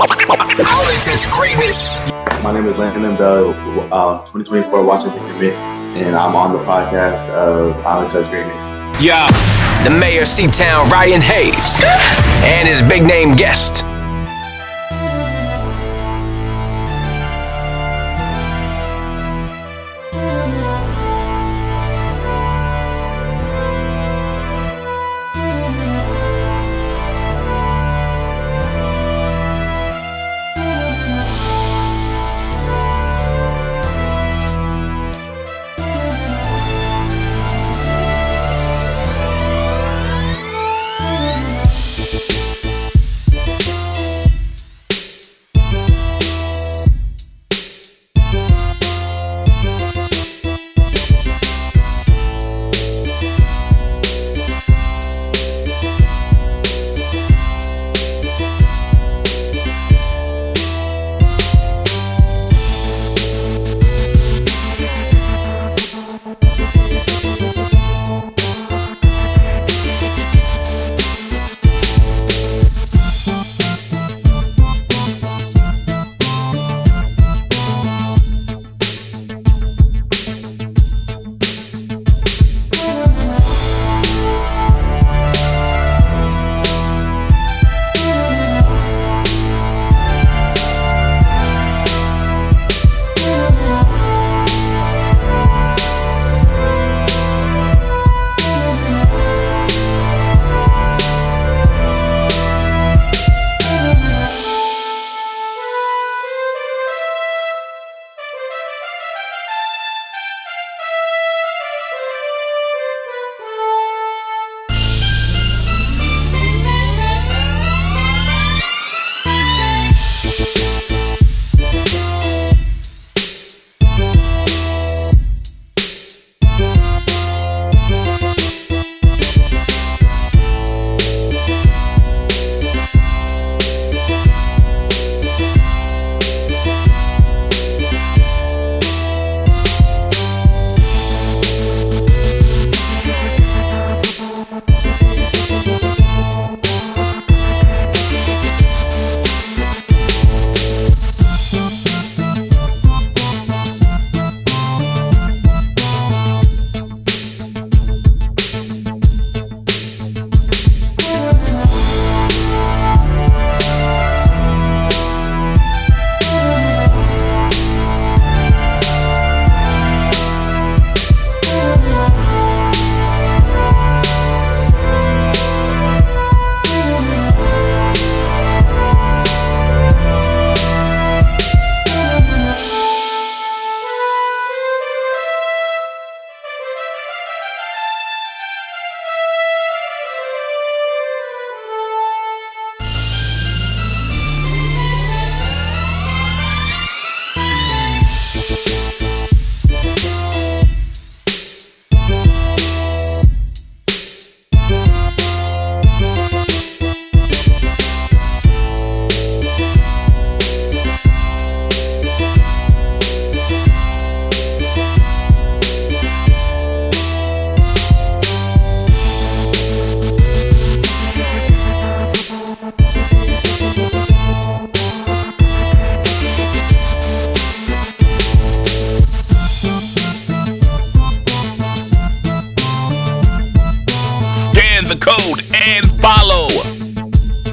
Arlington's greatness. My name is Landon, the 2024 Washington commit, and I'm on the podcast of Arlington's Greatness. Yeah. The mayor of C-Town, Ryan Hayes, and his big name guest.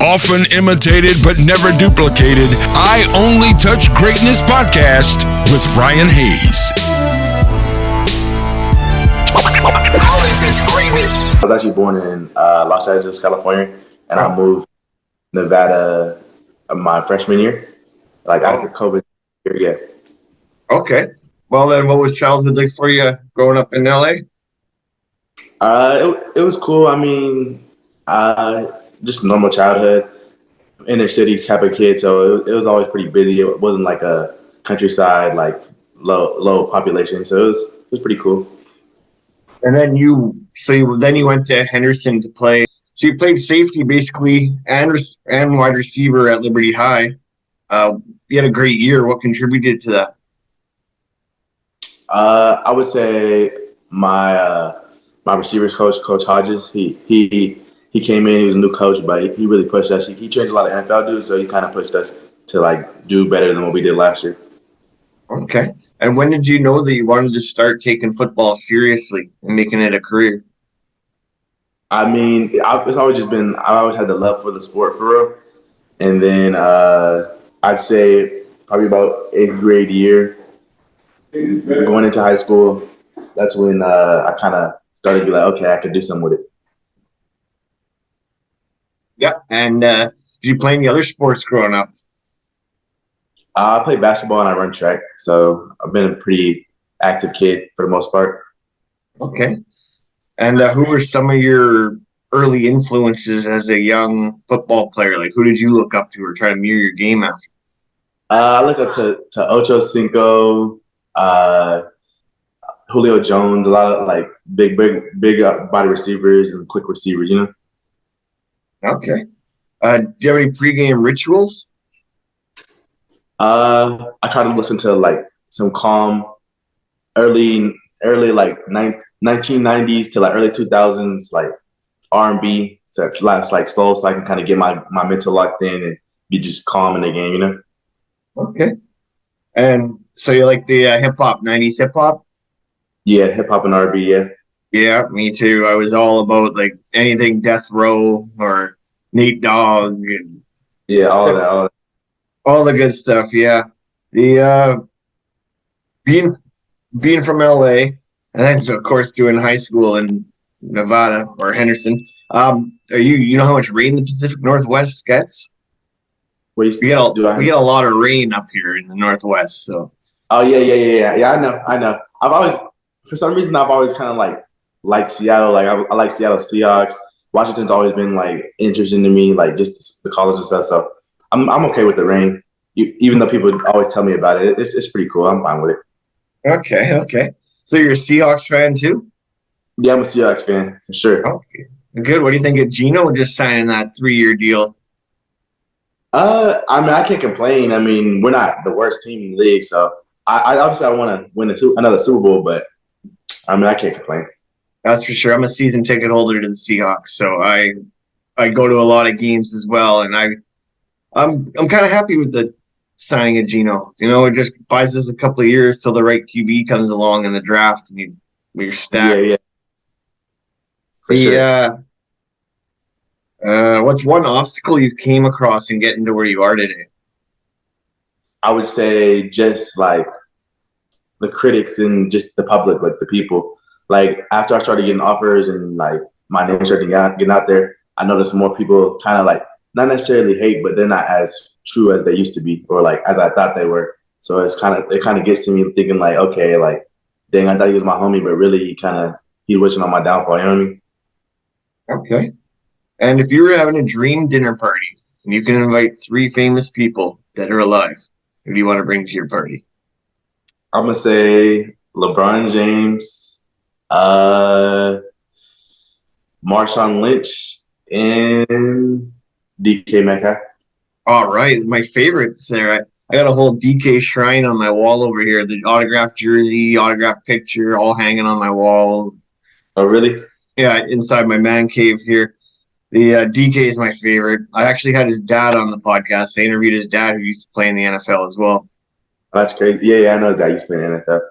Often imitated but never duplicated, I Only Touch Greatness podcast with Ryan Hayes. I was actually born in Los Angeles, California, and I moved to Nevada my freshman year, after COVID year, yeah. Okay. Well, then what was childhood like for you growing up in LA? It was cool. I mean, just a normal childhood, inner city type of kid. So it was always pretty busy. It wasn't like a countryside, low population. So it was pretty cool. And then you went to Henderson to play. So you played safety basically and wide receiver at Liberty High. You had a great year. What contributed to that? I would say my receivers coach, Coach Hodges. He came in. He was a new coach, but he really pushed us. He trains a lot of NFL dudes, so he kind of pushed us to like do better than what we did last year. Okay. And when did you know that you wanted to start taking football seriously and making it a career? I mean, it's always just been, I always had the love for the sport for real. And then I'd say probably about eighth grade year, going into high school, that's when I kind of started to be like, okay, I could do something with it. Yeah. And did you play any other sports growing up? I play basketball and I run track. So I've been a pretty active kid for the most part. Okay. And who were some of your early influences as a young football player? Like, who did you look up to or try to mirror your game after? I look up to Ocho Cinco, uh, Julio Jones, a lot of like big body receivers and quick receivers, you know? Okay. Do you have any pregame rituals? I try to listen to like some calm early like 1990s to like early 2000s like R&B sets last like soul, so I can kind of get my mental locked in and be just calm in the game, you know? Okay. And so you like the hip hop, 90s hip hop? Yeah, hip hop and R&B, yeah. Yeah, me too. I was all about like anything Death Row or Nate Dogg and Yeah, all of that. All of all the good stuff. Yeah. The being being from LA and then of course doing high school in Nevada or Henderson. Are you know how much rain the Pacific Northwest gets? Wait, do I? We get a lot of rain up here in the Northwest. So Oh yeah. I know. I've always, for some reason, I've always kind of like Seattle. Like I like Seattle Seahawks. Washington's always been like interesting to me, like just the college and stuff. So I'm okay with the rain, even though people always tell me about it. It's pretty cool. I'm fine with it. okay. So you're a Seahawks fan too? Yeah, I'm a Seahawks fan for sure. Okay. Good. What do you think of Geno just signing that 3-year deal? I mean, I can't complain. I mean, we're not the worst team in the league, so I obviously I want to win another Super Bowl, but I mean, I can't complain. That's for sure. I'm a season ticket holder to the Seahawks, so I go to a lot of games as well, and I'm kind of happy with the signing of Geno. You know, it just buys us a couple of years till the right QB comes along in the draft, and you're stacked. Yeah, for sure. What's one obstacle you came across in getting to where you are today? I would say just like the critics and just the public, like the people. Like after I started getting offers and like my name started getting out there, I noticed more people kind of like not necessarily hate, but they're not as true as they used to be, or like as I thought they were. So it kind of gets to me thinking like, okay, like dang, I thought he was my homie, but really he wishing on my downfall. You know what I mean? Okay. And if you were having a dream dinner party and you can invite 3 famous people that are alive, who do you want to bring to your party? I'm gonna say LeBron James, Marshawn Lynch, and DK Metcalf. All right, my favorites there. I got a whole DK shrine on my wall over here. The autographed jersey, autographed picture, all hanging on my wall. Oh, really? Yeah, inside my man cave here. The DK is my favorite. I actually had his dad on the podcast. I interviewed his dad, who used to play in the NFL as well. That's crazy. Yeah, I know that. Used to play in the NFL.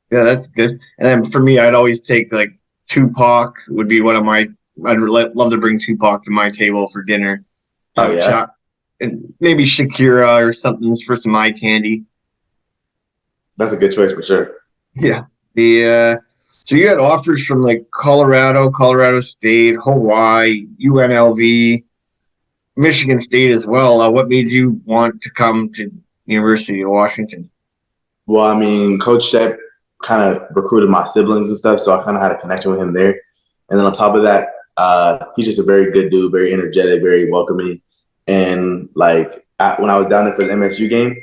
Yeah, that's good. And then for me, I'd always take like Tupac would be one of my. Love to bring Tupac to my table for dinner. Oh yeah, and maybe Shakira or something for some eye candy. that's a good choice for sure. Yeah. So you had offers from like Colorado State, Hawaii, UNLV, Michigan State as well. What made you want to come to University of Washington? Well, I mean, Coach Shep kind of recruited my siblings and stuff, so I kind of had a connection with him there. And then on top of that, he's just a very good dude, very energetic, very welcoming. And like when I was down there for the MSU game,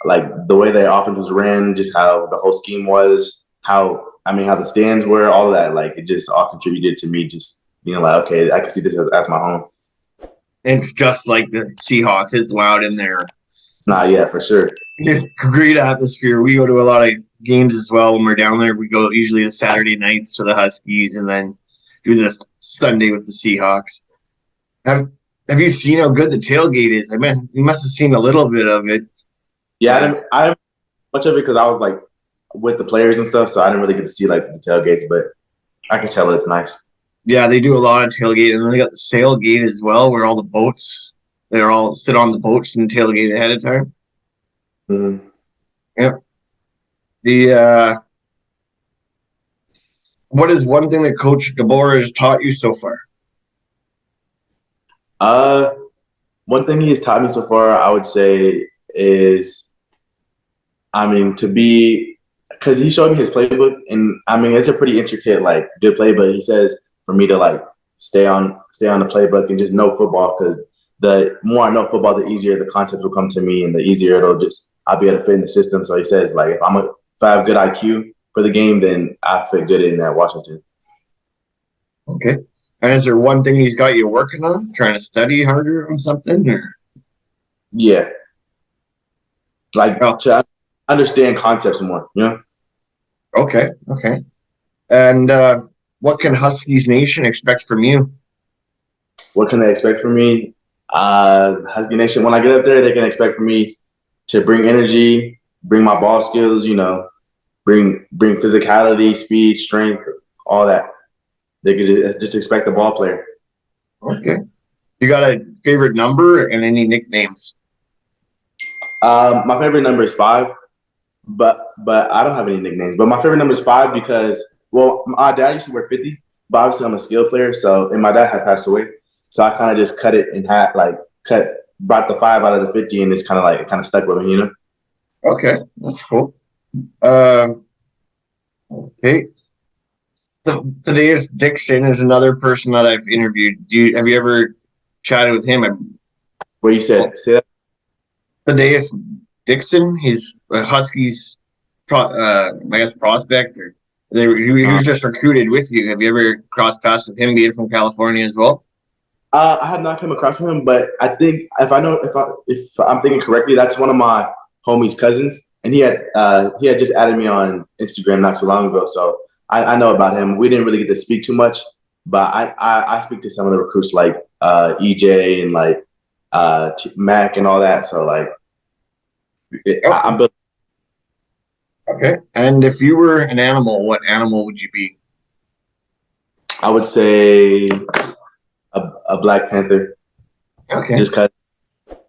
like the way their offense was ran, just how the whole scheme was, how the stands were, all of that, like it just all contributed to me just being like, okay, I can see this as my home. And it's just like the Seahawks. It's loud in there. Nah, yeah, for sure. Great atmosphere. We go to a lot of games as well when we're down there. We go usually the Saturday nights to the Huskies and then do the Sunday with the Seahawks. Have Have you seen how good the tailgate is? I mean, you must have seen a little bit of it. Yeah, I didn't much of it because I was like with the players and stuff, so I didn't really get to see like the tailgates, but I can tell it's nice. Yeah, they do a lot of tailgate, and then they got the sailgate as well, where all the boats, they're all sit on the boats and tailgate ahead of time. Mm-hmm. Yep. What is one thing that Coach Gabor has taught you so far? One thing he's taught me so far, I would say, is, I mean, to be, because he showed me his playbook, and I mean, it's a pretty intricate, like, good play. But he says for me to like stay on the playbook and just know football, because the more I know football, the easier the concepts will come to me, and the easier I'll be able to fit in the system. So he says, like, if I have good IQ for the game, then I fit good in at Washington. Okay. And is there one thing he's got you working on? Trying to study harder on something? Or? Yeah. Like, to understand concepts more, you know? Okay. And what can Huskies Nation expect from you? What can they expect from me? Husky Nation, when I get up there, they can expect from me to bring energy, bring my ball skills, you know, bring physicality, speed, strength, all that. They could just expect the ball player. Okay. You got a favorite number and any nicknames? My favorite number is 5, but I don't have any nicknames. But my favorite number is 5 because, well, my dad used to wear 50, but obviously I'm a skill player, and my dad had passed away, so I kind of just cut it in half, brought the 5 out of the 50, and it's kind of stuck with me, you know. Okay, that's cool. Okay. Today's Dixon is another person that I've interviewed. Have you ever chatted with him? What you said? Say that. Thaddeus Dixon, he's a Huskies, I guess, prospect. Or he was just recruited with you. Have you ever crossed paths with him, being from California as well? I have not come across him, but I think if I'm thinking correctly, that's one of my homie's cousins, and he had just added me on Instagram not too long ago, so I know about him. We didn't really get to speak too much, but I speak to some of the recruits like EJ and like Mac and all that. So like, I'm building. Okay. And if you were an animal, what animal would you be? I would say a black panther. Okay. Just because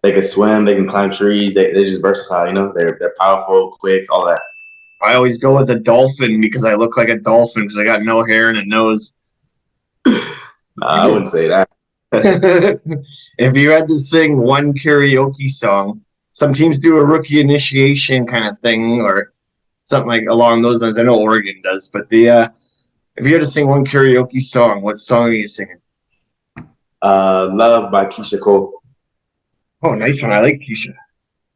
they can swim, they can climb trees, they're just versatile. You know, they're powerful, quick, all that. I always go with a dolphin because I look like a dolphin because I got no hair and a nose. I wouldn't say that. If you had to sing one karaoke song, some teams do a rookie initiation kind of thing or something like along those lines. I know Oregon does, but if you had to sing one karaoke song, what song are you singing? Love by Keisha Cole. Oh, nice one. I like Keisha.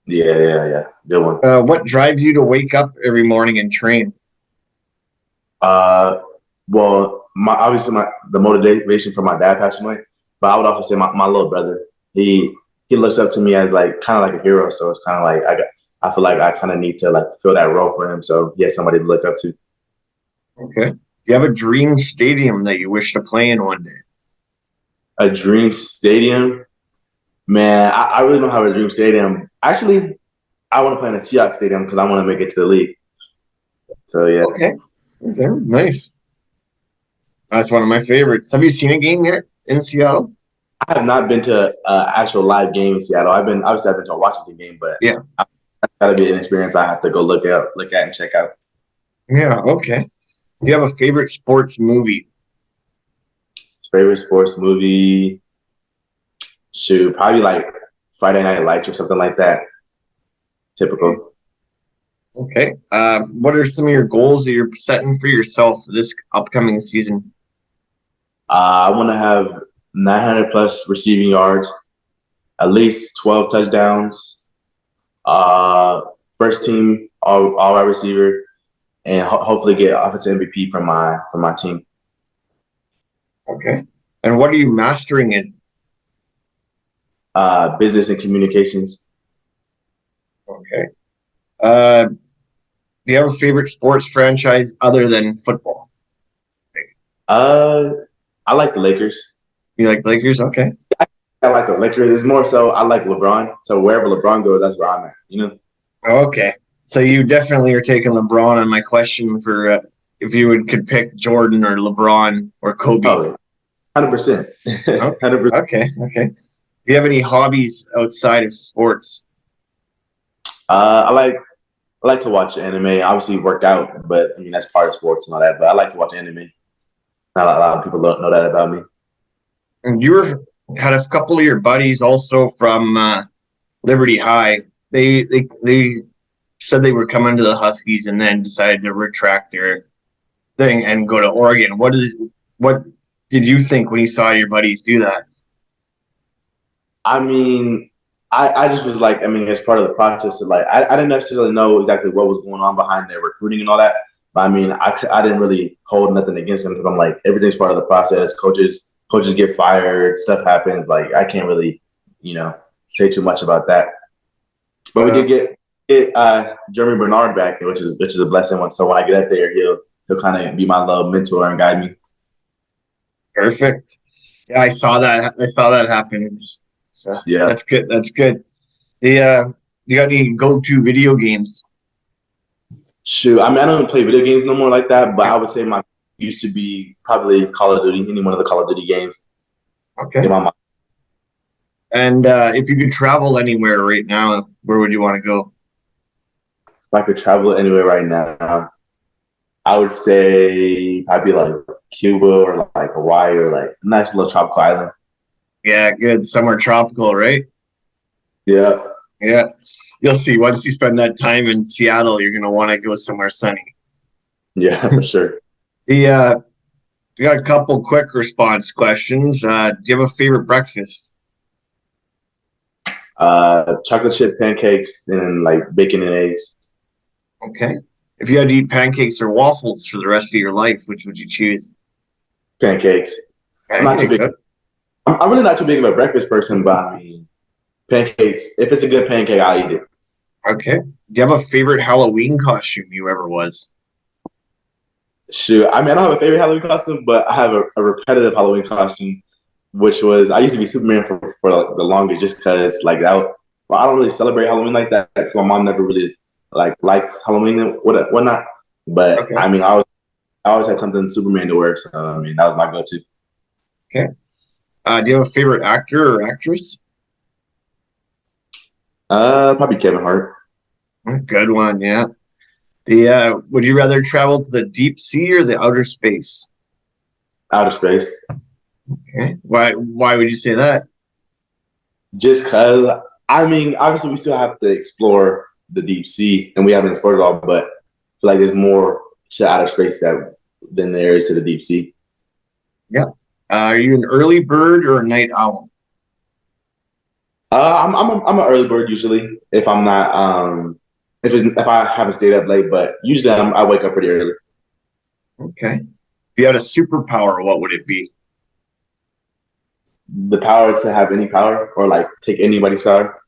Yeah. Good one. What drives you to wake up every morning and train? Well, obviously the motivation for my dad passing away, but I would also say my little brother. He looks up to me as like kind of like a hero. So it's kind of like I feel like I kind of need to like fill that role for him. So he has somebody to look up to. Okay. Do you have a dream stadium that you wish to play in one day? A dream stadium? Man, I really don't have a dream stadium. Actually, I want to play in a Seahawks stadium because I want to make it to the league. So yeah. Okay, nice. That's one of my favorites. Have you seen a game yet in Seattle? I have not been to an actual live game in Seattle. I've been to a Washington game, but yeah, that's got to be an experience I have to go look at and check out. Yeah. Okay. Do you have a favorite sports movie? Favorite sports movie? Shoot, probably like Friday Night Lights or something like that. Typical. Okay. What are some of your goals that you're setting for yourself this upcoming season? I want to have 900 plus receiving yards, at least 12 touchdowns, first team all wide receiver, and hopefully get offensive MVP from my team. Okay. And what are you mastering in? Business and communications. Okay. Do you have a favorite sports franchise other than football? I like the Lakers. You like Lakers? Okay. I like the Lakers. It's more so I like LeBron. So wherever LeBron goes, that's where I'm at. You know. Okay. So you definitely are taking LeBron on my question for if you could pick Jordan or LeBron or Kobe. Oh, 100%. Okay. 100%. Okay. Do you have any hobbies outside of sports? I like to watch anime. Obviously, work out, but I mean that's part of sports and all that. But I like to watch anime. Not a lot of people don't know that about me. And had a couple of your buddies also from Liberty High. They said they were coming to the Huskies and then decided to retract their thing and go to Oregon. What did you think when you saw your buddies do that? I mean, I just was like, I mean, it's part of the process. Of like, I didn't necessarily know exactly what was going on behind their recruiting and all that. But I mean, I didn't really hold nothing against them because I'm like, everything's part of the process. Coaches get fired, stuff happens. Like, I can't really, say too much about that. But we did get Jeremy Bernard back, which is a blessing. So when I get up there, he'll kind of be my little mentor and guide me. Perfect. Yeah, I saw that happen. So Yeah, that's good. That's good. You got any go-to video games? shoot. I mean, I don't play video games no more like that, but I would say my used to be probably Call of Duty, any one of the Call of Duty games. Okay. In my mind. And if you could travel anywhere right now, where would you want to go? If I could travel anywhere right now, I would say probably like Cuba or like Hawaii or like a nice little tropical island. Yeah, good. Somewhere tropical, right? Yeah. Yeah. You'll see. Once you spend that time in Seattle, you're gonna want to go somewhere sunny. Yeah, for sure. We got a couple quick response questions. Do you have a favorite breakfast? Chocolate chip pancakes and like bacon and eggs. Okay. If you had to eat pancakes or waffles for the rest of your life, which would you choose? Pancakes. I'm not too Pancakes. big. I'm really not too big of a breakfast person, but I mean, pancakes. If it's a good pancake, I'll eat it. Okay. Do you have a favorite Halloween costume you ever was? Shoot, I mean, I don't have a favorite Halloween costume, but I have a repetitive Halloween costume, which was I used to be Superman for like, the longest, just because like that. Well, I don't really celebrate Halloween like that because my mom never really liked Halloween and whatnot. But Okay. I mean, I always had something Superman to wear, so I mean that was my go-to. Okay. Do you have a favorite actor or actress? Probably Kevin Hart. Good one, yeah. Would you rather travel to the deep sea or the outer space? Outer space. Okay. Why would you say that? Just because, I mean, obviously we still have to explore the deep sea, and we haven't explored it all, but I feel like there's more to outer space than there is to the deep sea. Yeah. Are you an early bird or a night owl? I'm an early bird usually if I'm not if I haven't stayed up late, but usually I wake up pretty early. Okay. If you had a superpower, what would it be? The power to have any power or like take anybody's power.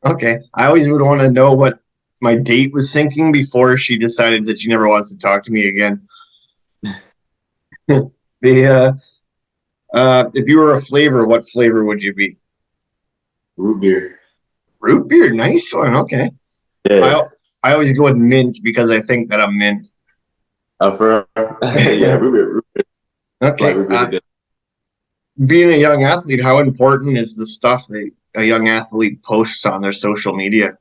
Okay. I always would want to know what my date was thinking before she decided that she never wants to talk to me again. If you were a flavor, what flavor would you be? Root beer. Root beer, nice one. Okay. Yeah. I always go with mint because I think that I'm mint. For yeah, root beer. Okay. Like root beer's good. Being a young athlete, how important is the stuff that a young athlete posts on their social media?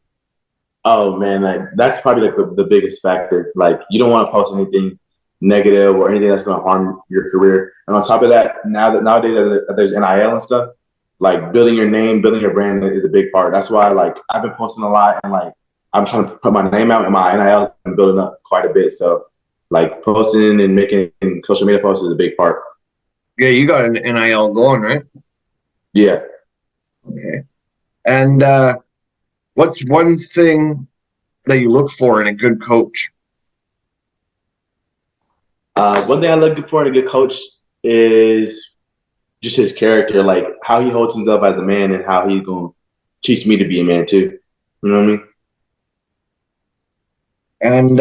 Oh man, like that's probably like the biggest factor. Like you don't want to post anything negative or anything that's going to harm your career. And on top of that, nowadays that there's NIL and stuff, like building your name, building your brand is a big part. That's why like I've been posting a lot and like I'm trying to put my name out and my NIL and building up quite a bit. So like posting and making social media posts is a big part. Yeah, you got an NIL going, right? Yeah. Okay. And what's one thing that you look for in a good coach? One thing I look for in a good coach is just his character, like how he holds himself as a man and how he's going to teach me to be a man too. You know what I mean? And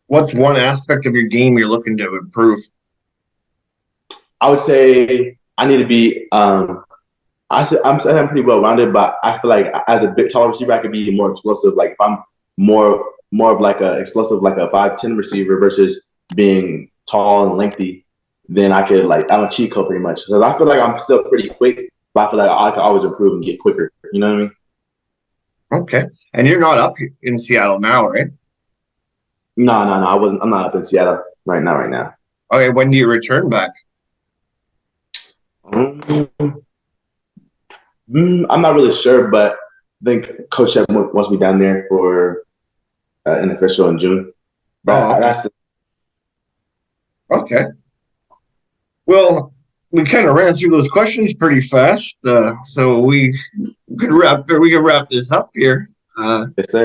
what's one aspect of your game you're looking to improve? I would say I need to be. I'm pretty well rounded, but I feel like as a bit taller receiver, I could be more explosive. Like if I'm more of like a explosive, like a 5'10" receiver versus being tall and lengthy, then I could like I'm a cheat code pretty much. So I feel like I'm still pretty quick, but I feel like I could always improve and get quicker. You know what I mean? Okay. And you're not up in Seattle now, right? No. I'm not up in Seattle right now. Right now. Okay. When do you return back? I'm not really sure, but I think Coach Shep wants me down there for an official in June. But Okay. that's Okay. Well, we kind of ran through those questions pretty fast, so we could wrap this up here. it's